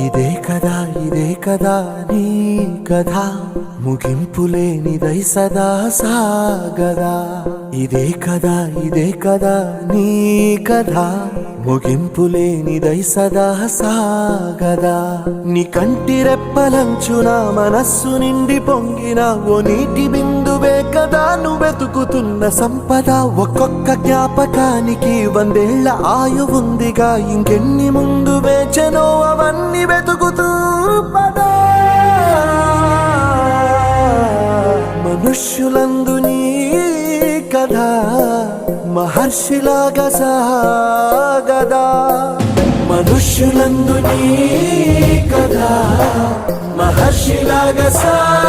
ఇదే కదా నీ కథ, ముగింపులేనిదై సదా సాగదా. ఇదే కదా నీ కథ, ముగింపులేనిదై సదా సాగదా. నీ కంటి రెప్పలంచున మనస్సు నిండి పొంగిన ఓ నీటి బిందువే కదా నువ్వెతుకుతున్న సంపద. ఒక్కొక్క జ్ఞాపకానికి 100 ఏళ్ల ఆయువుందిగా, ఇంకెన్ని ముందు వేచనో అవన్నీ వెతుకుతూ పదా. మనుష్యులందు నీ కథ మహర్షిలాగా సాగదా. మనుష్యులందు నీ కథ మహర్షిలాగా సాగదా.